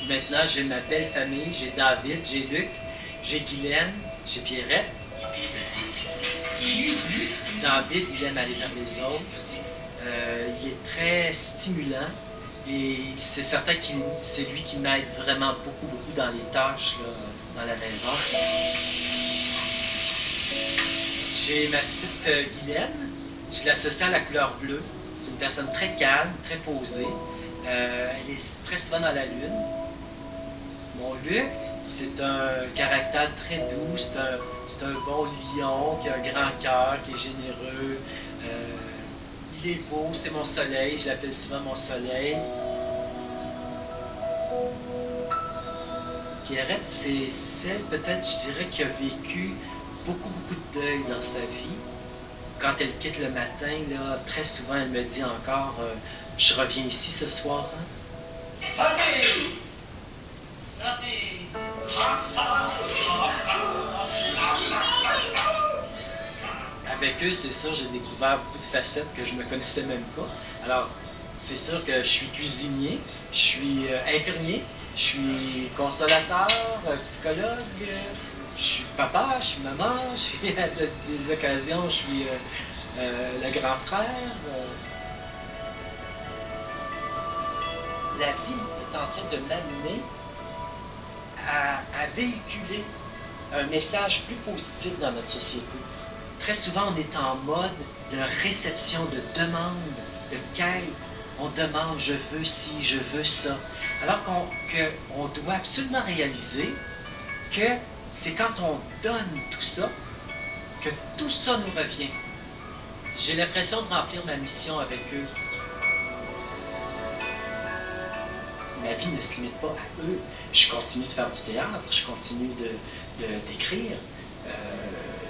Maintenant, j'ai ma belle famille, j'ai David, j'ai Luc, j'ai Guylaine, j'ai Pierrette. David, il aime aller vers les autres. Il est très stimulant et c'est certain que c'est lui qui m'aide vraiment beaucoup dans les tâches là, dans la maison. J'ai ma petite Guylaine, je l'associe à la couleur bleue. C'est une personne très calme, très posée. Elle est très souvent dans la lune. Mon Luc, c'est un caractère très doux, c'est un bon lion qui a un grand cœur, qui est généreux. Il est beau, c'est mon soleil, je l'appelle souvent mon soleil. Pierrette, c'est celle peut-être, je dirais, qui a vécu beaucoup de deuil dans sa vie. Quand elle quitte le matin, là, très souvent, elle me dit encore je reviens ici ce soir. Hein? Avec eux, c'est sûr, j'ai découvert beaucoup de facettes que je ne me connaissais même pas. Alors, c'est sûr que je suis cuisinier, je suis infirmier, je suis consolateur, psychologue, je suis papa, je suis maman, je suis à des occasions, je suis le grand frère. La vie est en train de m'amener à véhiculer un message plus positif dans notre société. Très souvent, on est en mode de réception, de demande, de quête. On demande, je veux ci, je veux ça. Alors qu'on doit absolument réaliser que c'est quand on donne tout ça, que tout ça nous revient. J'ai l'impression de remplir ma mission avec eux. Ma vie ne se limite pas à eux. Je continue de faire du théâtre, je continue d'écrire,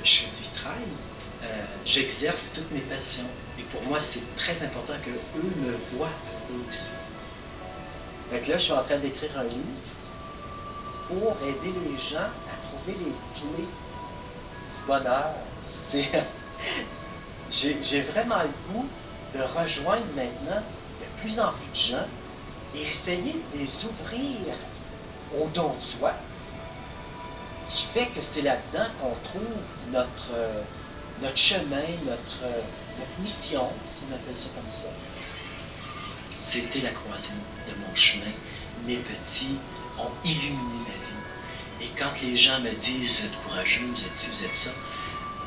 je fais du vitrail, j'exerce toutes mes passions. Et pour moi, c'est très important que eux me voient, eux aussi. Donc là, je suis en train d'écrire un livre pour aider les gens à trouver les clés du bonheur. J'ai vraiment le goût de rejoindre maintenant de plus en plus de gens et essayer de les ouvrir au don de soi, qui fait que c'est là-dedans qu'on trouve notre chemin, notre mission, si on appelle ça comme ça. C'était la croisée de mon chemin. Mes petits ont illuminé ma vie. Et quand les gens me disent « Vous êtes courageux, vous êtes ci, vous êtes ça »,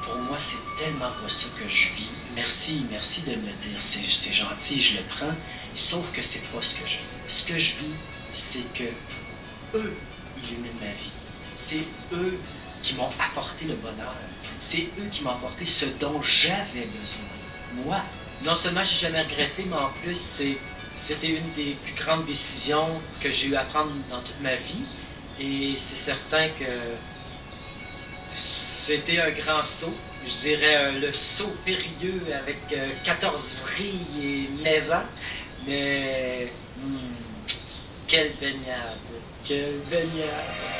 pour moi, c'est tellement pas ça que je vis. Merci de me le dire. C'est gentil, je le prends. Sauf que c'est pas ce que je vis. Ce que je vis, c'est que eux illuminent ma vie. C'est eux qui m'ont apporté le bonheur. C'est eux qui m'ont apporté ce dont j'avais besoin. Moi, non seulement j'ai jamais regretté, mais en plus, c'était une des plus grandes décisions que j'ai eu à prendre dans toute ma vie. Et c'est certain que c'était un grand saut. Je dirais le saut périlleux avec 14 vrilles et maisons. Mais quelle baignade! Quelle baignade!